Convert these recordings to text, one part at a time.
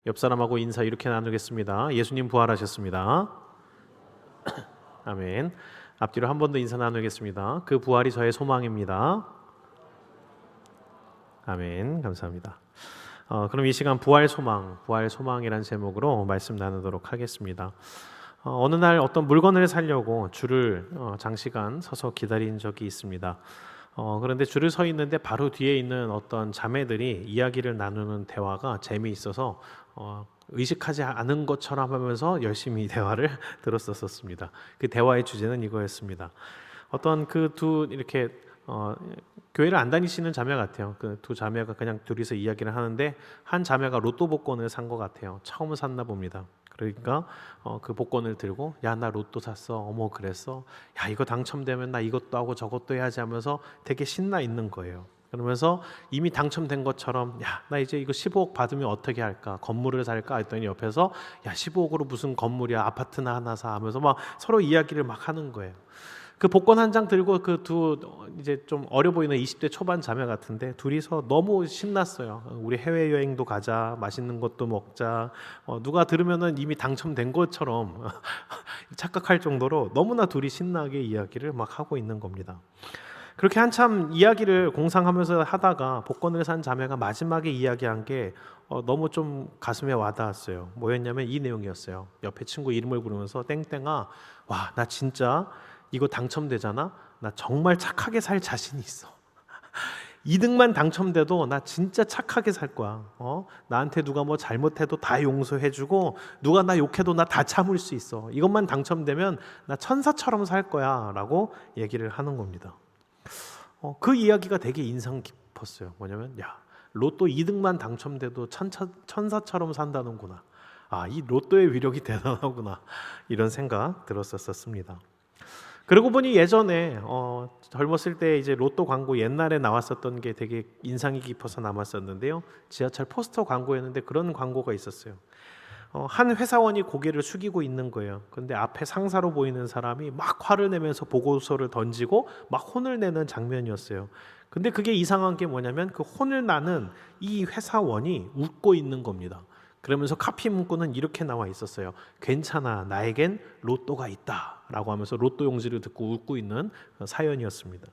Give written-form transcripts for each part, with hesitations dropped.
옆 사람하고 인사 이렇게 나누겠습니다. 예수님 부활하셨습니다. 아멘. 앞뒤로 한 번 더 인사 나누겠습니다. 그 부활이 저의 소망입니다. 아멘. 감사합니다. 그럼 이 시간 부활 소망이란 제목으로 말씀 나누도록 하겠습니다. 어느 날 어떤 물건을 사려고 줄을 장시간 서서 기다린 적이 있습니다. 그런데 줄을 서 있는데 바로 뒤에 있는 어떤 자매들이 이야기를 나누는 대화가 재미있어서 의식하지 않은 것처럼 하면서 열심히 대화를 들었었습니다. 그 대화의 주제는 이거였습니다. 어떤 그 두 이렇게 교회를 안 다니시는 자매 같아요. 그 두 자매가 그냥 둘이서 이야기를 하는데 한 자매가 로또 복권을 산 것 같아요. 처음 샀나 봅니다. 그러니까 그 복권을 들고 야, 나 로또 샀어. 어머, 그랬어. 야, 이거 당첨되면 나 이것도 하고 저것도 해야지 하면서 되게 신나 있는 거예요. 그러면서 이미 당첨된 것처럼 야, 나 이제 이거 15억 받으면 어떻게 할까? 건물을 살까? 했더니 옆에서 야, 15억으로 무슨 건물이야? 아파트나 하나 사 하면서 막 서로 이야기를 막 하는 거예요. 그 복권 한 장 들고 그 두 이제 좀 어려 보이는 20대 초반 자매 같은데 둘이서 너무 신났어요. 우리 해외 여행도 가자, 맛있는 것도 먹자. 누가 들으면은 이미 당첨된 것처럼 착각할 정도로 너무나 둘이 신나게 이야기를 막 하고 있는 겁니다. 그렇게 한참 이야기를 공상하면서 하다가 복권을 산 자매가 마지막에 이야기한 게 너무 좀 가슴에 와닿았어요. 뭐였냐면 이 내용이었어요. 옆에 친구 이름을 부르면서 땡땡아, 와, 나 진짜 이거 당첨되잖아? 나 정말 착하게 살 자신이 있어. 2등만 당첨돼도 나 진짜 착하게 살 거야. 나한테 누가 뭐 잘못해도 다 용서해주고 누가 나 욕해도 나 다 참을 수 있어. 이것만 당첨되면 나 천사처럼 살 거야 라고 얘기를 하는 겁니다. 그 이야기가 되게 인상 깊었어요. 뭐냐면 야, 로또 2등만 당첨돼도 천사처럼 산다는구나. 아, 이 로또의 위력이 대단하구나. 이런 생각 들었었습니다. 그러고 보니 예전에 젊었을 때 이제 로또 광고 옛날에 나왔었던 게 되게 인상이 깊어서 남았었는데요. 지하철 포스터 광고였는데 그런 광고가 있었어요. 한 회사원이 고개를 숙이고 있는 거예요. 근데 앞에 상사로 보이는 사람이 막 화를 내면서 보고서를 던지고 막 혼을 내는 장면이었어요. 근데 그게 이상한 게 뭐냐면 그 혼을 나는 이 회사원이 웃고 있는 겁니다. 그러면서 카피 문구는 이렇게 나와 있었어요. 괜찮아, 나에겐 로또가 있다 라고 하면서 로또 용지를 듣고 웃고 있는 사연이었습니다.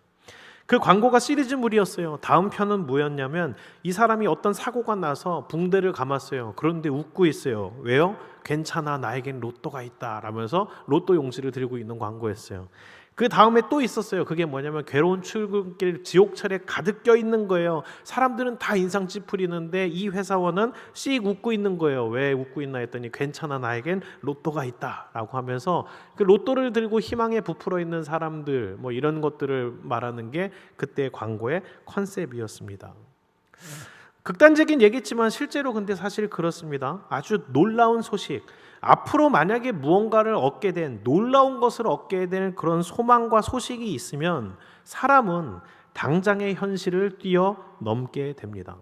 그 광고가 시리즈물이었어요. 다음 편은 뭐였냐면 이 사람이 어떤 사고가 나서 붕대를 감았어요. 그런데 웃고 있어요. 왜요? 괜찮아, 나에겐 로또가 있다 라면서 로또 용지를 들고 있는 광고였어요. 그 다음에 또 있었어요. 그게 뭐냐면 괴로운 출근길 지옥철에 가득 껴있는 거예요. 사람들은 다 인상 찌푸리는데 이 회사원은 씩 웃고 있는 거예요. 왜 웃고 있나 했더니 괜찮아, 나에겐 로또가 있다 라고 하면서 그 로또를 들고 희망에 부풀어 있는 사람들 뭐 이런 것들을 말하는 게 그때 광고의 컨셉이었습니다. 극단적인 얘기지만 실제로 근데 사실 그렇습니다. 아주 놀라운 소식, 앞으로 만약에 무언가를 얻게 된, 놀라운 것을 얻게 된 그런 소망과 소식이 있으면 사람은 당장의 현실을 뛰어넘게 됩니다.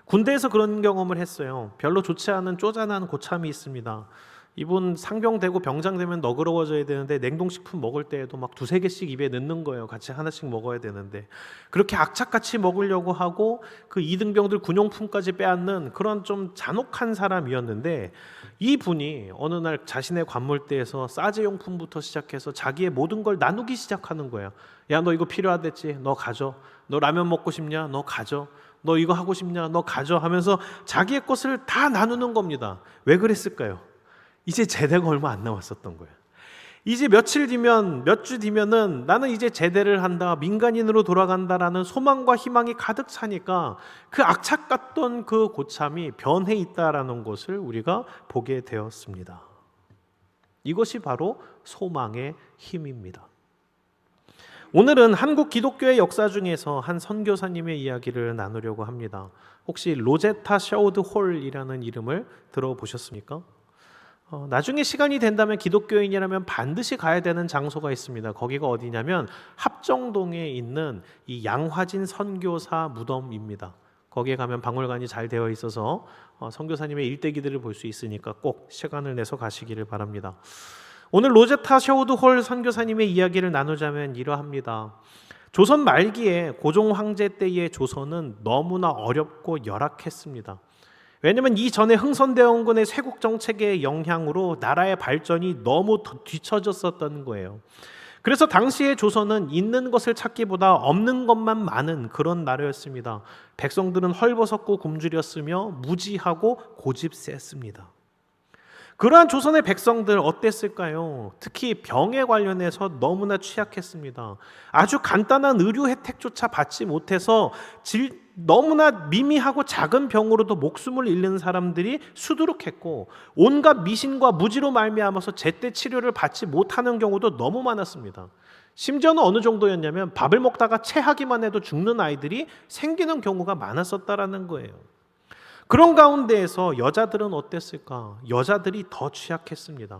군대에서 그런 경험을 했어요. 별로 좋지 않은 쪼잔한 고참이 있습니다. 이분 상병되고 병장되면 너그러워져야 되는데 냉동식품 먹을 때에도 막 2-3개씩 입에 넣는 거예요. 같이 하나씩 먹어야 되는데 그렇게 악착같이 먹으려고 하고 그 이등병들 군용품까지 빼앗는 그런 좀 잔혹한 사람이었는데 이분이 어느 날 자신의 관물대에서 싸제용품부터 시작해서 자기의 모든 걸 나누기 시작하는 거예요. 야, 너 이거 필요하댔지? 너 가져. 너 라면 먹고 싶냐? 너 가져. 너 이거 하고 싶냐? 너 가져 하면서 자기의 것을 다 나누는 겁니다. 왜 그랬을까요? 이제 제대가 얼마 안 남았었던 거예요. 이제 며칠 뒤면, 몇 주 뒤면은 나는 이제 제대를 한다, 민간인으로 돌아간다라는 소망과 희망이 가득 차니까 그 악착 같던 그 고참이 변해 있다라는 것을 우리가 보게 되었습니다. 이것이 바로 소망의 힘입니다. 오늘은 한국 기독교의 역사 중에서 한 선교사님의 이야기를 나누려고 합니다. 혹시 로제타 샤우드 홀이라는 이름을 들어보셨습니까? 나중에 시간이 된다면 기독교인이라면 반드시 가야 되는 장소가 있습니다. 거기가 어디냐면 합정동에 있는 이 양화진 선교사 무덤입니다. 거기에 가면 박물관이 잘 되어 있어서 선교사님의 일대기들을 볼 수 있으니까 꼭 시간을 내서 가시기를 바랍니다. 오늘 로제타 샤우드 홀 선교사님의 이야기를 나누자면 이러합니다. 조선 말기에 고종 황제 때의 조선은 너무나 어렵고 열악했습니다. 왜냐하면 이전에 흥선대원군의 쇄국 정책의 영향으로 나라의 발전이 너무 뒤처졌었던 거예요. 그래서 당시의 조선은 있는 것을 찾기보다 없는 것만 많은 그런 나라였습니다. 백성들은 헐벗었고 굶주렸으며 무지하고 고집셌습니다. 그러한 조선의 백성들 어땠을까요? 특히 병에 관련해서 너무나 취약했습니다. 아주 간단한 의료 혜택조차 받지 못해서 너무나 미미하고 작은 병으로도 목숨을 잃는 사람들이 수두룩했고, 온갖 미신과 무지로 말미암아서 제때 치료를 받지 못하는 경우도 너무 많았습니다. 심지어는 어느 정도였냐면 밥을 먹다가 체하기만 해도 죽는 아이들이 생기는 경우가 많았었다라는 거예요. 그런 가운데에서 여자들은 어땠을까? 여자들이 더 취약했습니다.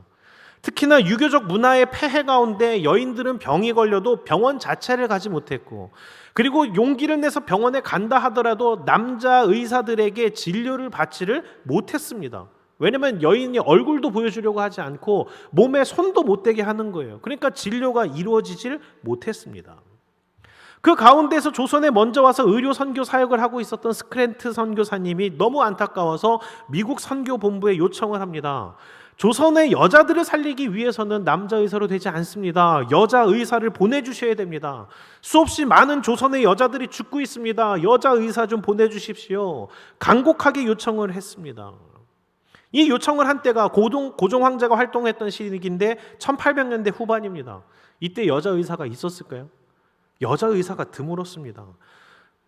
특히나 유교적 문화의 폐해 가운데 여인들은 병이 걸려도 병원 자체를 가지 못했고, 그리고 용기를 내서 병원에 간다 하더라도 남자 의사들에게 진료를 받지를 못했습니다. 왜냐하면 여인이 얼굴도 보여주려고 하지 않고 몸에 손도 못 대게 하는 거예요. 그러니까 진료가 이루어지질 못했습니다. 그 가운데서 조선에 먼저 와서 의료 선교 사역을 하고 있었던 스크랜트 선교사님이 너무 안타까워서 미국 선교본부에 요청을 합니다. 조선의 여자들을 살리기 위해서는 남자 의사로 되지 않습니다. 여자 의사를 보내주셔야 됩니다. 수없이 많은 조선의 여자들이 죽고 있습니다. 여자 의사 좀 보내주십시오. 간곡하게 요청을 했습니다. 이 요청을 한 때가 고종 황제가 활동했던 시기인데 1800년대 후반입니다. 이때 여자 의사가 있었을까요? 여자 의사가 드물었습니다.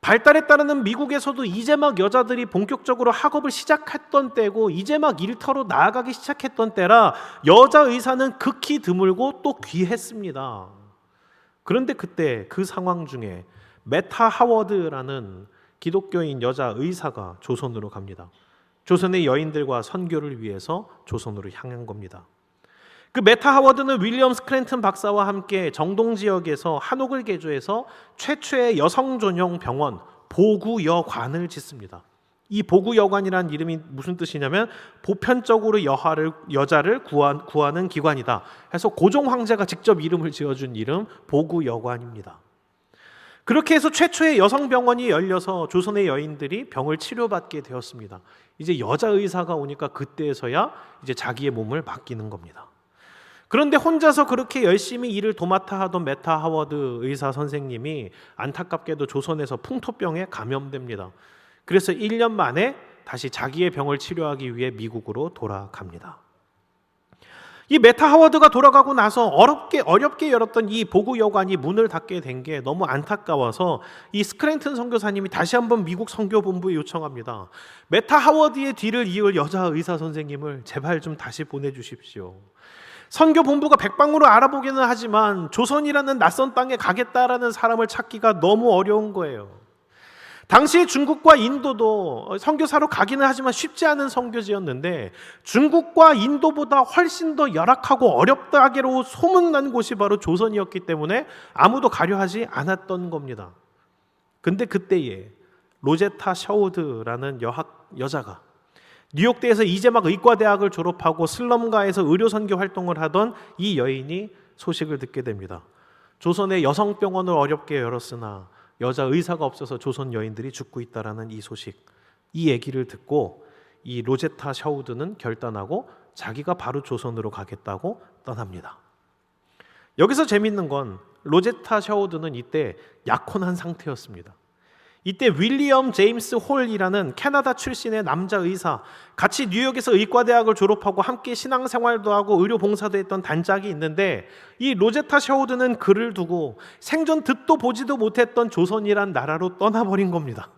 발달에 따르는 미국에서도 이제 막 여자들이 본격적으로 학업을 시작했던 때고, 이제 막 일터로 나아가기 시작했던 때라 여자 의사는 극히 드물고 또 귀했습니다. 그런데 그때 그 상황 중에 메타 하워드라는 기독교인 여자 의사가 조선으로 갑니다. 조선의 여인들과 선교를 위해서 조선으로 향한 겁니다. 그 메타 하워드는 윌리엄 스크랜튼 박사와 함께 정동 지역에서 한옥을 개조해서 최초의 여성 전용 병원 보구여관을 짓습니다. 이 보구여관이라는 이름이 무슨 뜻이냐면 보편적으로 여자를 구하는 기관이다 해서 고종 황제가 직접 이름을 지어준 이름 보구여관입니다. 그렇게 해서 최초의 여성 병원이 열려서 조선의 여인들이 병을 치료받게 되었습니다. 이제 여자 의사가 오니까 그때서야 이제 자기의 몸을 맡기는 겁니다. 그런데 혼자서 그렇게 열심히 일을 도맡아 하던 메타 하워드 의사 선생님이 안타깝게도 조선에서 풍토병에 감염됩니다. 그래서 1년 만에 다시 자기의 병을 치료하기 위해 미국으로 돌아갑니다. 이 메타 하워드가 돌아가고 나서 어렵게 열었던 이 보구여관이 문을 닫게 된 게 너무 안타까워서 이 스크랜튼 선교사님이 다시 한번 미국 선교본부에 요청합니다. 메타 하워드의 뒤를 이을 여자 의사 선생님을 제발 좀 다시 보내주십시오. 선교본부가 백방으로 알아보기는 하지만 조선이라는 낯선 땅에 가겠다라는 사람을 찾기가 너무 어려운 거예요. 당시 중국과 인도도 선교사로 가기는 하지만 쉽지 않은 선교지였는데, 중국과 인도보다 훨씬 더 열악하고 어렵다기로 소문난 곳이 바로 조선이었기 때문에 아무도 가려 하지 않았던 겁니다. 근데 그때에 로제타 샤우드라는 여자가 뉴욕대에서 이제 막 의과대학을 졸업하고 슬럼가에서 의료선교 활동을 하던 이 여인이 소식을 듣게 됩니다. 조선의 여성병원을 어렵게 열었으나 여자 의사가 없어서 조선 여인들이 죽고 있다라는 이 소식, 이 얘기를 듣고 이 로제타 샤우드는 결단하고 자기가 바로 조선으로 가겠다고 떠납니다. 여기서 재밌는 건 로제타 샤우드는 이때 약혼한 상태였습니다. 이때 윌리엄 제임스 홀이라는 캐나다 출신의 남자 의사, 같이 뉴욕에서 의과대학을 졸업하고 함께 신앙생활도 하고 의료봉사도 했던 단짝이 있는데, 이 로제타 샤우드는 그를 두고 생전 듣도 보지도 못했던 조선이란 나라로 떠나버린 겁니다.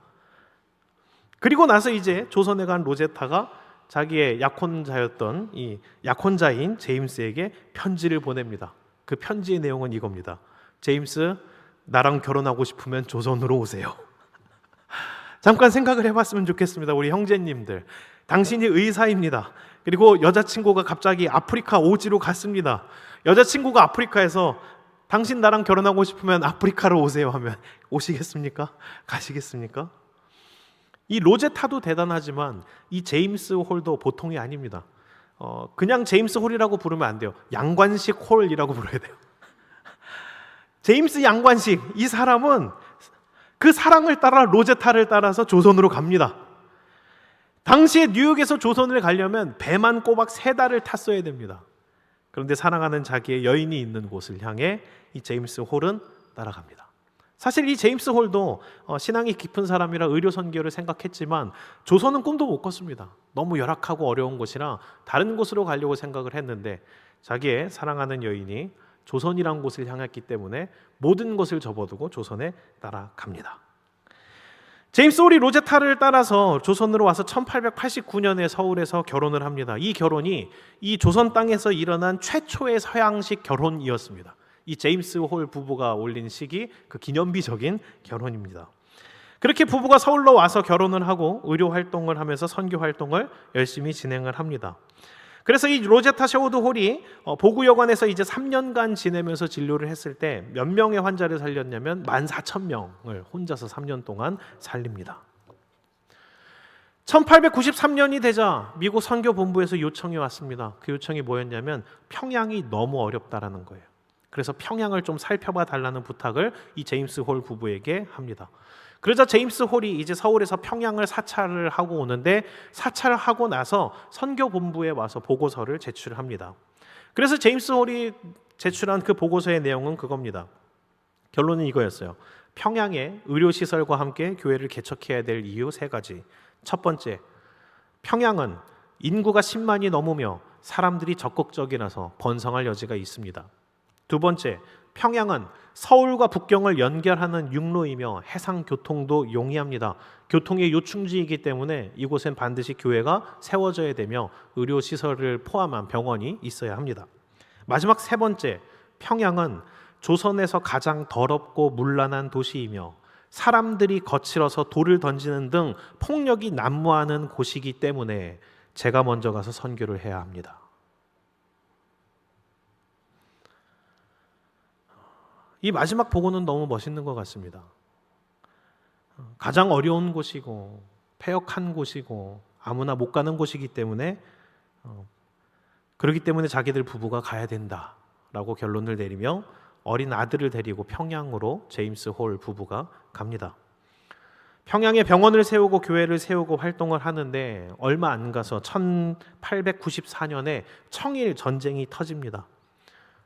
그리고 나서 이제 조선에 간 로제타가 자기의 약혼자였던 이 약혼자인 제임스에게 편지를 보냅니다. 그 편지의 내용은 이겁니다. 제임스, 나랑 결혼하고 싶으면 조선으로 오세요. 잠깐 생각을 해봤으면 좋겠습니다. 우리 형제님들, 당신이 의사입니다. 그리고 여자친구가 갑자기 아프리카 오지로 갔습니다. 여자친구가 아프리카에서 당신 나랑 결혼하고 싶으면 아프리카로 오세요 하면 오시겠습니까? 가시겠습니까? 이 로제타도 대단하지만 이 제임스 홀도 보통이 아닙니다. 그냥 제임스 홀이라고 부르면 안 돼요. 양관식 홀이라고 불러야 돼요. 제임스 양관식, 이 사람은 그 사랑을 따라 로제타를 따라서 조선으로 갑니다. 당시에 뉴욕에서 조선을 가려면 배만 꼬박 3달을 탔어야 됩니다. 그런데 사랑하는 자기의 여인이 있는 곳을 향해 이 제임스 홀은 따라갑니다. 사실 이 제임스 홀도 신앙이 깊은 사람이라 의료 선교를 생각했지만 조선은 꿈도 못 꿨습니다. 너무 열악하고 어려운 곳이라 다른 곳으로 가려고 생각을 했는데 자기의 사랑하는 여인이 조선이란 곳을 향했기 때문에 모든 것을 접어두고 조선에 따라갑니다. 제임스 홀이 로제타를 따라서 조선으로 와서 1889년에 서울에서 결혼을 합니다. 이 결혼이 이 조선 땅에서 일어난 최초의 서양식 결혼이었습니다. 이 제임스 홀 부부가 올린 식이 그 기념비적인 결혼입니다. 그렇게 부부가 서울로 와서 결혼을 하고 의료 활동을 하면서 선교 활동을 열심히 진행을 합니다. 그래서 이 로제타 셰워드 홀이 보구여관에서 이제 3년간 지내면서 진료를 했을 때 몇 명의 환자를 살렸냐면 14,000명을 혼자서 3년 동안 살립니다. 1893년이 되자 미국 선교본부에서 요청이 왔습니다. 그 요청이 뭐였냐면 평양이 너무 어렵다라는 거예요. 그래서 평양을 좀 살펴봐 달라는 부탁을 이 제임스 홀 부부에게 합니다. 그러자 제임스 홀이 이제 서울에서 평양을 사찰을 하고 오는데 사찰을 하고 나서 선교본부에 와서 보고서를 제출합니다. 그래서 제임스 홀이 제출한 그 보고서의 내용은 그겁니다. 결론은 이거였어요. 평양에 의료시설과 함께 교회를 개척해야 될 이유 3가지. 첫 번째, 평양은 인구가 10만이 넘으며 사람들이 적극적이라서 번성할 여지가 있습니다. 두 번째, 평양은 서울과 북경을 연결하는 육로이며 해상 교통도 용이합니다. 교통의 요충지이기 때문에 이곳엔 반드시 교회가 세워져야 되며 의료시설을 포함한 병원이 있어야 합니다. 마지막 3번째, 평양은 조선에서 가장 더럽고 문란한 도시이며 사람들이 거칠어서 돌을 던지는 등 폭력이 난무하는 곳이기 때문에 제가 먼저 가서 선교를 해야 합니다. 이 마지막 보고는 너무 멋있는 것 같습니다. 가장 어려운 곳이고 폐역한 곳이고 아무나 못 가는 곳이기 때문에 그렇기 때문에 자기들 부부가 가야 된다라고 결론을 내리며 어린 아들을 데리고 평양으로 제임스 홀 부부가 갑니다. 평양에 병원을 세우고 교회를 세우고 활동을 하는데 얼마 안 가서 1894년에 청일 전쟁이 터집니다.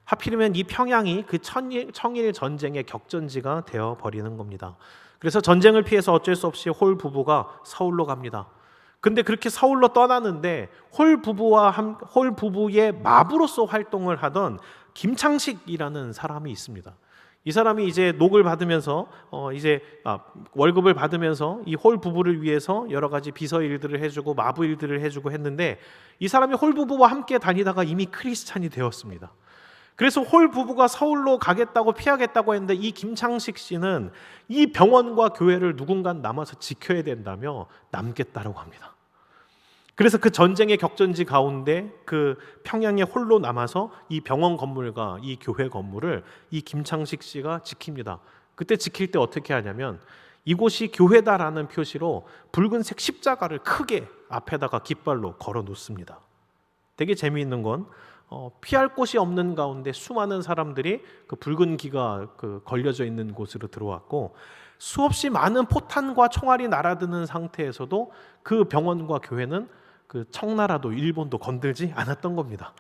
하필이면 이 평양이 그 청일 전쟁의 격전지가 되어버리는 겁니다. 그래서 전쟁을 피해서 어쩔 수 없이 홀 부부가 서울로 갑니다. 근데 그렇게 서울로 떠나는데 홀 부부의 마부로서 활동을 하던 김창식이라는 사람이 있습니다. 이 사람이 이제 녹을 받으면서 월급을 받으면서 이 홀 부부를 위해서 여러 가지 비서 일들을 해주고 마부 일들을 해주고 했는데 이 사람이 홀 부부와 함께 다니다가 이미 크리스찬이 되었습니다. 그래서 홀 부부가 서울로 가겠다고 피하겠다고 했는데 이 김창식 씨는 이 병원과 교회를 누군가 남아서 지켜야 된다며 남겠다라고 합니다. 그래서 그 전쟁의 격전지 가운데 그 평양에 홀로 남아서 이 병원 건물과 이 교회 건물을 이 김창식 씨가 지킵니다. 그때 지킬 때 어떻게 하냐면 이곳이 교회다라는 표시로 붉은색 십자가를 크게 앞에다가 깃발로 걸어 놓습니다. 되게 재미있는 건 피할 곳이 없는 가운데 수많은 사람들이 그 붉은 기가 걸려져 있는 곳으로 들어왔고 수없이 많은 포탄과 총알이 날아드는 상태에서도 그 병원과 교회는 그 청나라도 일본도 건들지 않았던 겁니다.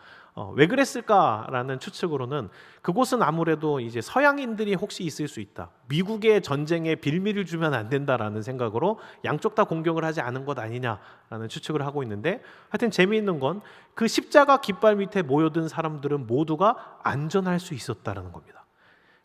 왜 그랬을까라는 추측으로는 그곳은 아무래도 이제 서양인들이 혹시 있을 수 있다. 미국의 전쟁에 빌미를 주면 안 된다라는 생각으로 양쪽 다 공격을 하지 않은 것 아니냐라는 추측을 하고 있는데 하여튼 재미있는 건 그 십자가 깃발 밑에 모여든 사람들은 모두가 안전할 수 있었다라는 겁니다.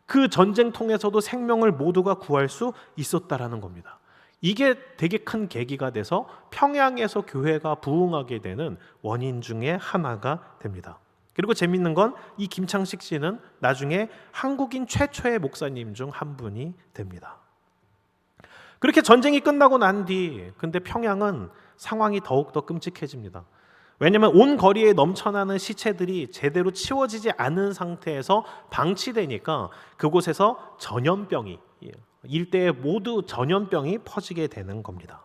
그 전쟁통에서도 생명을 모두가 구할 수 있었다라는 겁니다. 이게 되게 큰 계기가 돼서 평양에서 교회가 부흥하게 되는 원인 중에 하나가 됩니다. 그리고 재밌는 건 이 김창식 씨는 나중에 한국인 최초의 목사님 중 한 분이 됩니다. 그렇게 전쟁이 끝나고 난 뒤 근데 평양은 상황이 더욱더 끔찍해집니다. 왜냐하면 온 거리에 넘쳐나는 시체들이 제대로 치워지지 않은 상태에서 방치되니까 그곳에서 전염병이 일대에 모두 전염병이 퍼지게 되는 겁니다.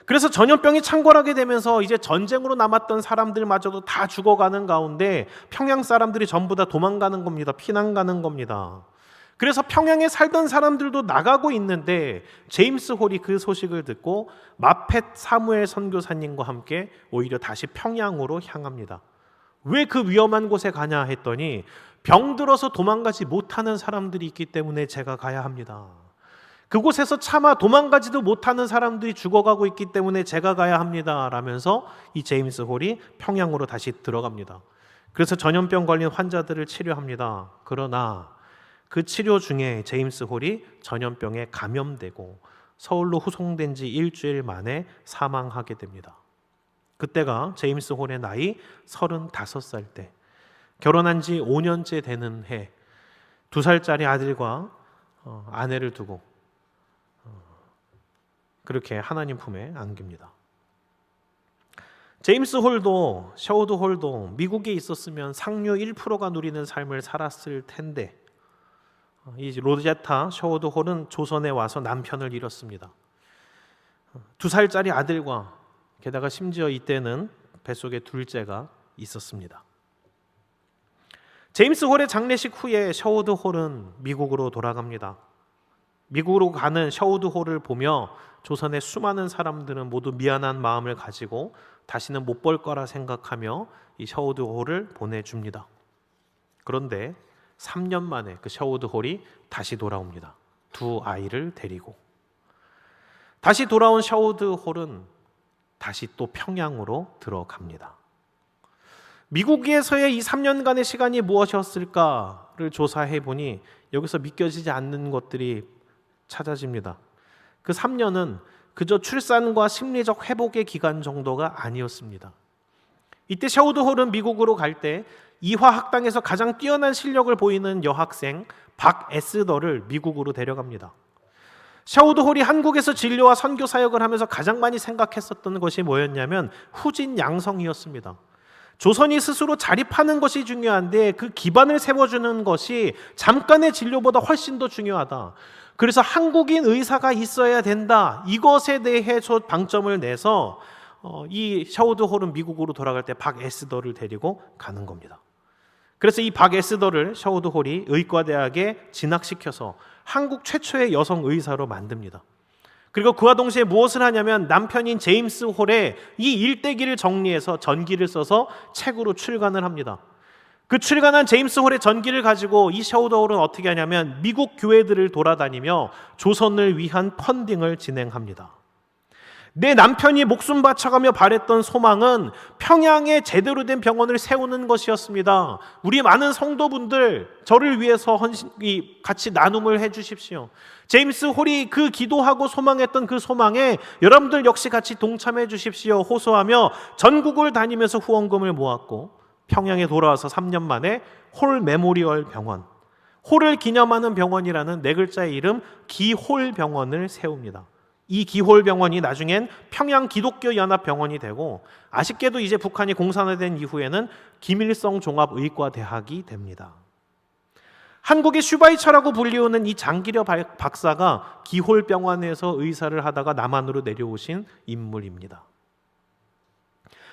그래서 전염병이 창궐하게 되면서 이제 전쟁으로 남았던 사람들마저도 다 죽어가는 가운데 평양 사람들이 전부 다 도망가는 겁니다. 피난 가는 겁니다. 그래서 평양에 살던 사람들도 나가고 있는데 제임스 홀이 그 소식을 듣고 마펫 사무엘 선교사님과 함께 오히려 다시 평양으로 향합니다. 왜 그 위험한 곳에 가냐 했더니 병들어서 도망가지 못하는 사람들이 있기 때문에 제가 가야 합니다. 그곳에서 차마 도망가지도 못하는 사람들이 죽어가고 있기 때문에 제가 가야 합니다 라면서 이 제임스 홀이 평양으로 다시 들어갑니다. 그래서 전염병 걸린 환자들을 치료합니다. 그러나 그 치료 중에 제임스 홀이 전염병에 감염되고 서울로 후송된 지 일주일 만에 사망하게 됩니다. 그때가 제임스 홀의 나이 35살 때, 결혼한 지 5년째 되는 해, 2살짜리 아들과 아내를 두고 그렇게 하나님 품에 안깁니다. 제임스 홀도 셔우드 홀도 미국에 있었으면 상류 1%가 누리는 삶을 살았을 텐데 이 로제타 셔우드 홀은 조선에 와서 남편을 잃었습니다. 2살짜리 아들과 게다가 심지어 이때는 뱃속에 둘째가 있었습니다. 제임스 홀의 장례식 후에 셔우드 홀은 미국으로 돌아갑니다. 미국으로 가는 셔우드 홀을 보며 조선의 수많은 사람들은 모두 미안한 마음을 가지고 다시는 못 볼 거라 생각하며 이 셔우드 홀을 보내줍니다. 그런데 3년 만에 그 셔우드 홀이 다시 돌아옵니다. 2 아이를 데리고. 다시 돌아온 셔우드 홀은 다시 또 평양으로 들어갑니다. 미국에서의 이 3년간의 시간이 무엇이었을까를 조사해 보니 여기서 믿겨지지 않는 것들이 찾아집니다. 그 3년은 그저 출산과 심리적 회복의 기간 정도가 아니었습니다. 이때 셔우드 홀은 미국으로 갈 때 이화학당에서 가장 뛰어난 실력을 보이는 여학생 박 에스더를 미국으로 데려갑니다. 셔우드 홀이 한국에서 진료와 선교 사역을 하면서 가장 많이 생각했었던 것이 뭐였냐면 후진 양성이었습니다. 조선이 스스로 자립하는 것이 중요한데 그 기반을 세워주는 것이 잠깐의 진료보다 훨씬 더 중요하다. 그래서 한국인 의사가 있어야 된다. 이것에 대해 방점을 내서 이 셔우드 홀은 미국으로 돌아갈 때 박 에스더를 데리고 가는 겁니다. 그래서 이 박 에스더를 셔우드 홀이 의과대학에 진학시켜서 한국 최초의 여성 의사로 만듭니다. 그리고 그와 동시에 무엇을 하냐면 남편인 제임스 홀의 이 일대기를 정리해서 전기를 써서 책으로 출간을 합니다. 그 출간한 제임스 홀의 전기를 가지고 이 셔우드 홀은 어떻게 하냐면 미국 교회들을 돌아다니며 조선을 위한 펀딩을 진행합니다. 내 남편이 목숨 바쳐가며 바랬던 소망은 평양에 제대로 된 병원을 세우는 것이었습니다. 우리 많은 성도분들 저를 위해서 같이 나눔을 해주십시오. 제임스 홀이 그 기도하고 소망했던 그 소망에 여러분들 역시 같이 동참해 주십시오 호소하며 전국을 다니면서 후원금을 모았고 평양에 돌아와서 3년 만에 홀 메모리얼 병원, 홀을 기념하는 병원이라는 4글자의 이름 기홀 병원을 세웁니다. 이 기홀 병원이 나중엔 평양 기독교 연합 병원이 되고 아쉽게도 이제 북한이 공산화된 이후에는 김일성 종합의과대학이 됩니다. 한국의 슈바이처라고 불리우는 이 장기려 박사가 기홀 병원에서 의사를 하다가 남한으로 내려오신 인물입니다.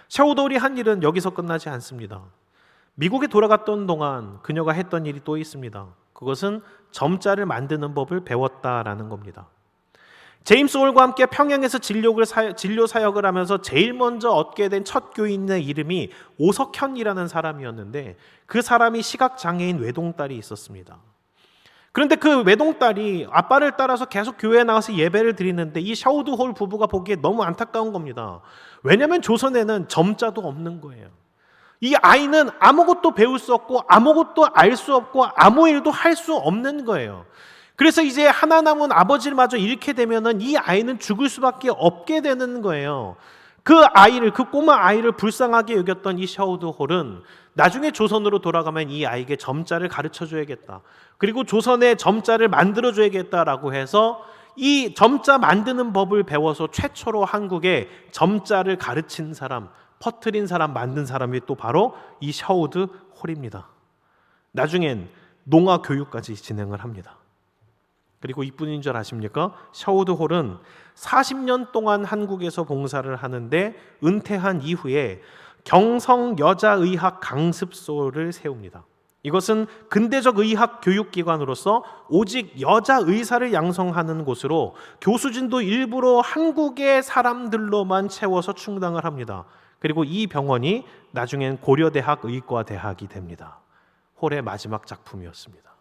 셔우드 홀이 한 일은 여기서 끝나지 않습니다. 미국에 돌아갔던 동안 그녀가 했던 일이 또 있습니다. 그것은 점자를 만드는 법을 배웠다라는 겁니다. 제임스 홀과 함께 평양에서 진료 사역을 하면서 제일 먼저 얻게 된 첫 교인의 이름이 오석현이라는 사람이었는데 그 사람이 시각장애인 외동딸이 있었습니다. 그런데 그 외동딸이 아빠를 따라서 계속 교회에 나와서 예배를 드리는데 이 셔우드 홀 부부가 보기에 너무 안타까운 겁니다. 왜냐하면 조선에는 점자도 없는 거예요. 이 아이는 아무것도 배울 수 없고 아무것도 알 수 없고 아무 일도 할 수 없는 거예요. 그래서 이제 하나 남은 아버지를 마저 잃게 되면은 이 아이는 죽을 수밖에 없게 되는 거예요. 그 꼬마 아이를 불쌍하게 여겼던 이 셔우드 홀은 나중에 조선으로 돌아가면 이 아이에게 점자를 가르쳐 줘야겠다. 그리고 조선에 점자를 만들어 줘야겠다라고 해서 이 점자 만드는 법을 배워서 최초로 한국에 점자를 가르친 사람, 퍼뜨린 사람, 만든 사람이 또 바로 이 셔우드 홀입니다. 나중엔 농아 교육까지 진행을 합니다. 그리고 이뿐인 줄 아십니까? 셔우드 홀은 40년 동안 한국에서 봉사를 하는데 은퇴한 이후에 경성 여자의학 강습소를 세웁니다. 이것은 근대적 의학 교육기관으로서 오직 여자 의사를 양성하는 곳으로 교수진도 일부러 한국의 사람들로만 채워서 충당을 합니다. 그리고 이 병원이 나중엔 고려대학 의과대학이 됩니다. 홀의 마지막 작품이었습니다.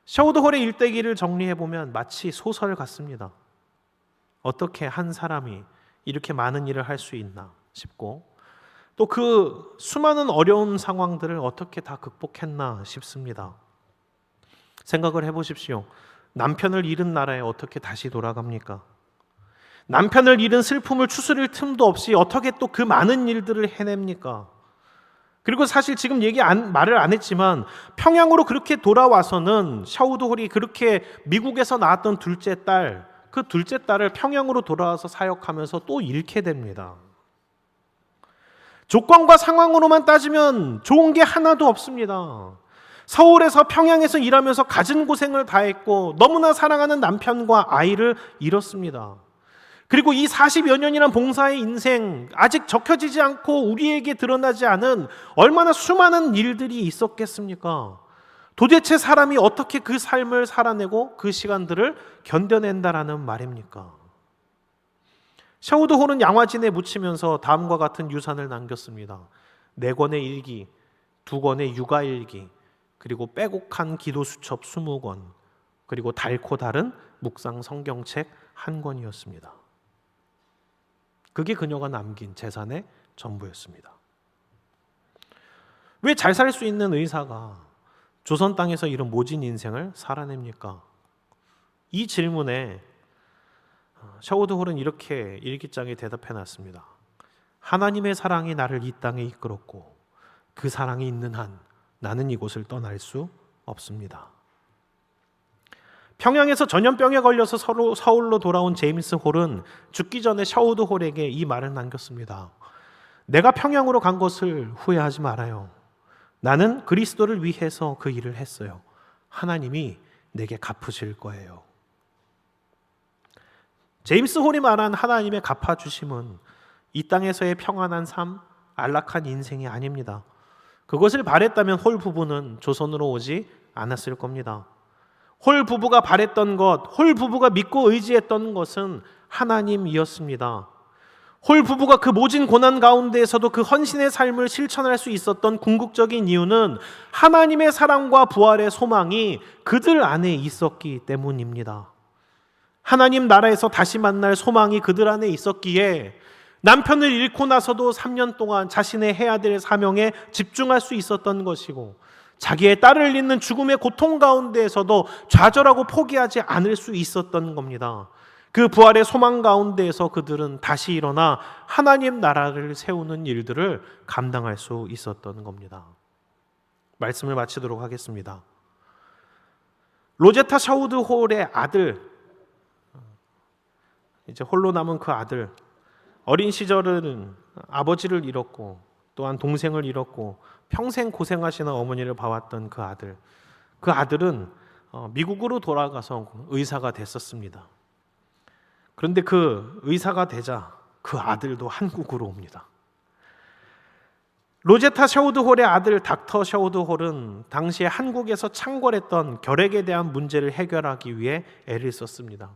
샤워드 홀의 일대기를 정리해보면 마치 소설 같습니다. 어떻게 한 사람이 이렇게 많은 일을 할 수 있나 싶고, 또 그 수많은 어려운 상황들을 어떻게 다 극복했나 싶습니다. 생각을 해보십시오. 남편을 잃은 나라에 어떻게 다시 돌아갑니까? 남편을 잃은 슬픔을 추스릴 틈도 없이 어떻게 또 그 많은 일들을 해냅니까? 그리고 사실 지금 말을 안 했지만 평양으로 그렇게 돌아와서는 샤오드 홀이 그렇게 미국에서 낳았던 둘째 딸, 그 둘째 딸을 평양으로 돌아와서 사역하면서 또 잃게 됩니다. 조건과 상황으로만 따지면 좋은 게 하나도 없습니다. 서울에서 평양에서 일하면서 갖은 고생을 다했고 너무나 사랑하는 남편과 아이를 잃었습니다. 그리고 이 40여 년이란 봉사의 인생, 아직 적혀지지 않고 우리에게 드러나지 않은 얼마나 수많은 일들이 있었겠습니까? 도대체 사람이 어떻게 그 삶을 살아내고 그 시간들을 견뎌낸다라는 말입니까? 샤오드 홀은 양화진에 묻히면서 다음과 같은 유산을 남겼습니다. 4권의 일기, 2권의 육아일기, 그리고 빼곡한 기도수첩 20권, 그리고 달고 다른 묵상 성경책 1권이었습니다. 그게 그녀가 남긴 재산의 전부였습니다. 왜 잘 살 수 있는 의사가 조선 땅에서 이런 모진 인생을 살아냅니까? 이 질문에 샤오드 홀은 이렇게 일기장에 대답해 놨습니다. 하나님의 사랑이 나를 이 땅에 이끌었고 그 사랑이 있는 한 나는 이곳을 떠날 수 없습니다. 평양에서 전염병에 걸려서 서울로 돌아온 제임스 홀은 죽기 전에 샤오드 홀에게 이 말을 남겼습니다. 내가 평양으로 간 것을 후회하지 말아요. 나는 그리스도를 위해서 그 일을 했어요. 하나님이 내게 갚으실 거예요. 제임스 홀이 말한 하나님의 갚아주심은 이 땅에서의 평안한 삶, 안락한 인생이 아닙니다. 그것을 바랬다면 홀 부부는 조선으로 오지 않았을 겁니다. 홀 부부가 바랬던 것, 홀 부부가 믿고 의지했던 것은 하나님이었습니다. 홀 부부가 그 모진 고난 가운데에서도 그 헌신의 삶을 실천할 수 있었던 궁극적인 이유는 하나님의 사랑과 부활의 소망이 그들 안에 있었기 때문입니다. 하나님 나라에서 다시 만날 소망이 그들 안에 있었기에 남편을 잃고 나서도 3년 동안 자신의 해야 될 사명에 집중할 수 있었던 것이고, 자기의 딸을 잃는 죽음의 고통 가운데에서도 좌절하고 포기하지 않을 수 있었던 겁니다. 그 부활의 소망 가운데에서 그들은 다시 일어나 하나님 나라를 세우는 일들을 감당할 수 있었던 겁니다. 말씀을 마치도록 하겠습니다. 로제타 샤우드 홀의 아들, 이제 홀로 남은 그 아들, 어린 시절은 아버지를 잃었고 또한 동생을 잃었고 평생 고생하시는 어머니를 봐왔던 그 아들은 미국으로 돌아가서 의사가 됐었습니다. 그런데 그 의사가 되자 그 아들도 한국으로 옵니다. 로제타 샤우드 홀의 아들 닥터 샤우드 홀은 당시에 한국에서 창궐했던 결핵에 대한 문제를 해결하기 위해 애를 썼습니다.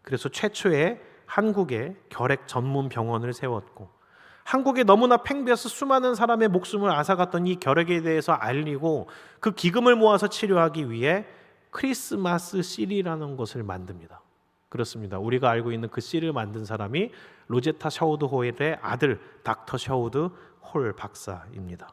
그래서 최초의 한국에 결핵 전문 병원을 세웠고, 한국에 너무나 팽배해서 수많은 사람의 목숨을 앗아갔던 이 결핵에 대해서 알리고 그 기금을 모아서 치료하기 위해 크리스마스 씨리라는 것을 만듭니다. 그렇습니다. 우리가 알고 있는 그 씨를 만든 사람이 로제타 샤우드 홀의 아들 닥터 샤우드 홀 박사입니다.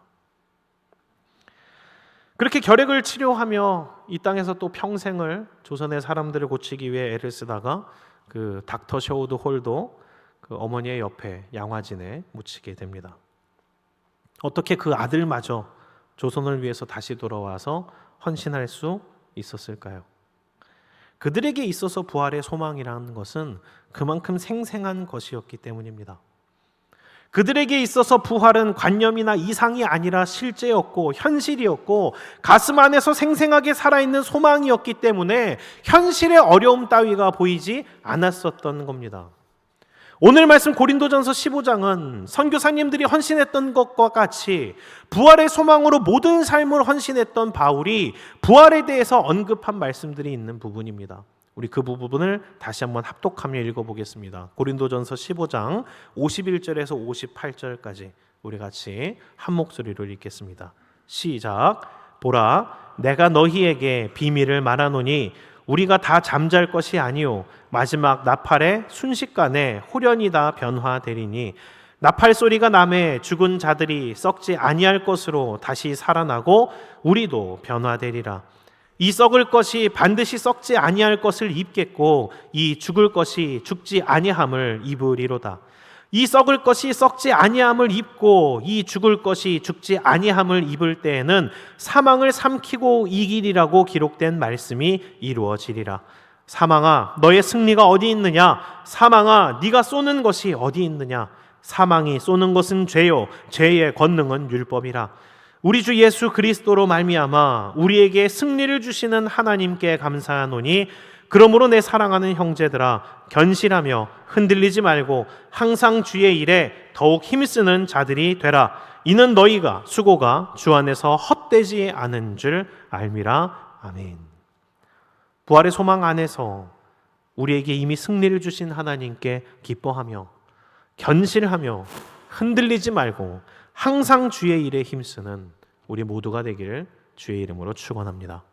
그렇게 결핵을 치료하며 이 땅에서 또 평생을 조선의 사람들을 고치기 위해 애를 쓰다가 그 닥터 샤우드 홀도 그 어머니의 옆에 양화진에 묻히게 됩니다. 어떻게 그 아들마저 조선을 위해서 다시 돌아와서 헌신할 수 있었을까요? 그들에게 있어서 부활의 소망이라는 것은 그만큼 생생한 것이었기 때문입니다. 그들에게 있어서 부활은 관념이나 이상이 아니라 실제였고 현실이었고 가슴 안에서 생생하게 살아있는 소망이었기 때문에 현실의 어려움 따위가 보이지 않았었던 겁니다. 오늘 말씀 고린도전서 15장은 선교사님들이 헌신했던 것과 같이 부활의 소망으로 모든 삶을 헌신했던 바울이 부활에 대해서 언급한 말씀들이 있는 부분입니다. 우리 그 부분을 다시 한번 합독하며 읽어보겠습니다. 고린도전서 15장 51절에서 58절까지 우리 같이 한 목소리로 읽겠습니다. 시작. 보라, 내가 너희에게 비밀을 말하노니 우리가 다 잠잘 것이 아니요 마지막 나팔의 순식간에 후련히 다 변화되리니 나팔 소리가 나매 죽은 자들이 썩지 아니할 것으로 다시 살아나고 우리도 변화되리라. 이 썩을 것이 반드시 썩지 아니할 것을 입겠고 이 죽을 것이 죽지 아니함을 입으리로다. 이 썩을 것이 썩지 아니함을 입고 이 죽을 것이 죽지 아니함을 입을 때에는 사망을 삼키고 이기리라고 기록된 말씀이 이루어지리라. 사망아, 너의 승리가 어디 있느냐? 사망아, 네가 쏘는 것이 어디 있느냐? 사망이 쏘는 것은 죄요, 죄의 권능은 율법이라. 우리 주 예수 그리스도로 말미암아 우리에게 승리를 주시는 하나님께 감사하노니 그러므로 내 사랑하는 형제들아, 견실하며 흔들리지 말고 항상 주의 일에 더욱 힘쓰는 자들이 되라. 이는 너희가 수고가 주 안에서 헛되지 않은 줄 알미라. 아멘. 부활의 소망 안에서 우리에게 이미 승리를 주신 하나님께 기뻐하며 견실하며 흔들리지 말고 항상 주의 일에 힘쓰는 우리 모두가 되기를 주의 이름으로 축원합니다.